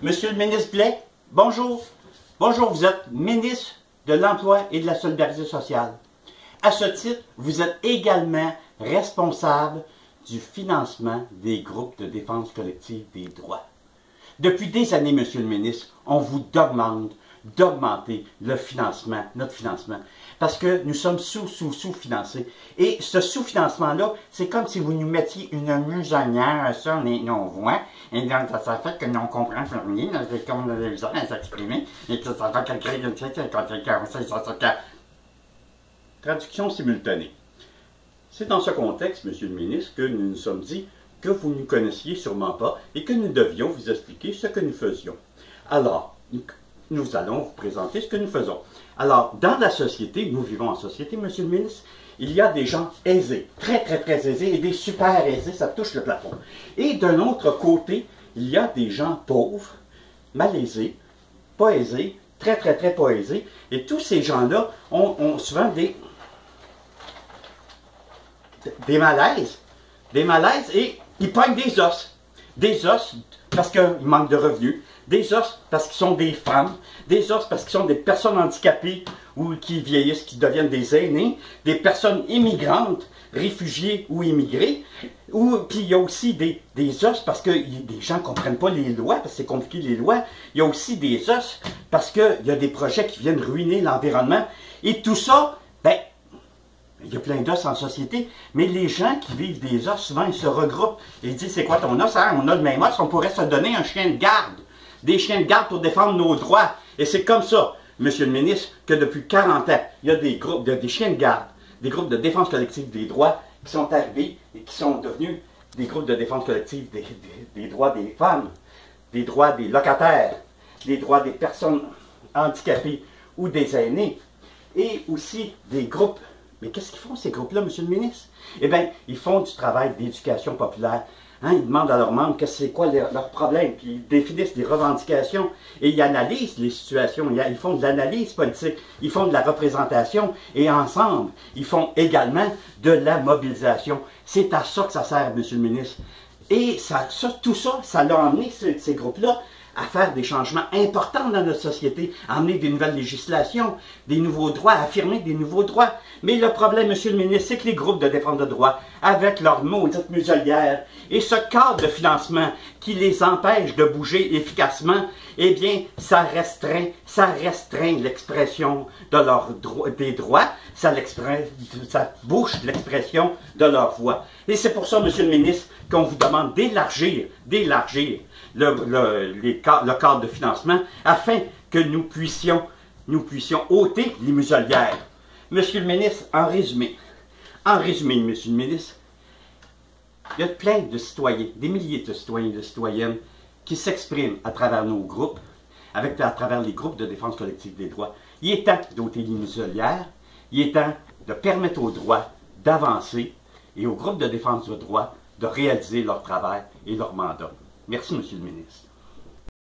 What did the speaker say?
Monsieur le ministre Blais, bonjour. Bonjour, vous êtes ministre de l'Emploi et de la Solidarité sociale. À ce titre, vous êtes également responsable du financement des groupes de défense collective des droits. Depuis des années, Monsieur le ministre, on vous demande d'augmenter le financement, notre financement, parce que nous sommes sous-financés. Et ce sous-financement-là, c'est comme si vous nous mettiez une musonnière sur nos voix, et donc ça fait que nous ne comprenons plus rien, c'est comme on a besoin à s'exprimer, et que ça fait quelqu'un qui traduction simultanée. C'est dans ce contexte, Monsieur le ministre, que nous nous sommes dit que vous ne nous connaissiez sûrement pas et que nous devions vous expliquer ce que nous faisions. Alors, nous allons vous présenter ce que nous faisons. Alors, dans la société, nous vivons en société, Monsieur le ministre, il y a des gens aisés, très aisés, et des super aisés, ça touche le plafond. Et d'un autre côté, il y a des gens pauvres, malaisés, pas aisés, très pas aisés, et tous ces gens-là ont souvent des malaises, et ils pognent des os parce qu'ils manquent de revenus, des os parce qu'ils sont des femmes, des os parce qu'ils sont des personnes handicapées ou qui vieillissent, qui deviennent des aînés, des personnes immigrantes, réfugiés ou immigrés, puis il y a aussi des os parce que des gens ne comprennent pas les lois, parce que c'est compliqué les lois, il y a aussi des os parce qu'il y a des projets qui viennent ruiner l'environnement, et tout ça, ben, il y a plein d'os en société, mais les gens qui vivent des os, souvent, ils se regroupent et ils disent, c'est quoi ton os? Hein? On a le même os, on pourrait se donner un chien de garde. Des chiens de garde pour défendre nos droits. Et c'est comme ça, Monsieur le ministre, que depuis 40 ans, il y a des groupes, des chiens de garde, des groupes de défense collective des droits qui sont arrivés et qui sont devenus des groupes de défense collective des droits des femmes, des droits des locataires, des droits des personnes handicapées ou des aînés, et aussi des groupes. Mais qu'est-ce qu'ils font, ces groupes-là, Monsieur le ministre? Eh bien, ils font du travail d'éducation populaire. Hein, ils demandent à leurs membres c'est quoi leurs problèmes, puis ils définissent des revendications, et ils analysent les situations, ils font de l'analyse politique, ils font de la représentation, et ensemble, ils font également de la mobilisation. C'est à ça que ça sert, Monsieur le ministre. Et tout ça, ça l'a emmené, ces groupes-là, à faire des changements importants dans notre société, à amener des nouvelles législations, des nouveaux droits, à affirmer des nouveaux droits. Mais le problème, Monsieur le ministre, c'est que les groupes de défense de droits, avec leur maudite muselière et ce cadre de financement qui les empêche de bouger efficacement, eh bien, ça restreint l'expression de des droits, ça bouche l'expression de leur voix. Et c'est pour ça, Monsieur le ministre, qu'on vous demande d'élargir le cadre de financement afin que nous puissions ôter les muselières. Monsieur le ministre, en résumé, Monsieur le ministre, il y a plein de citoyens, des milliers de citoyens et de citoyennes qui s'expriment à travers nos groupes, à travers les groupes de défense collective des droits. Il est temps d'ôter les muselières, il est temps de permettre aux droits d'avancer et aux groupes de défense des droits de réaliser leur travail et leur mandat. Merci, Monsieur le ministre.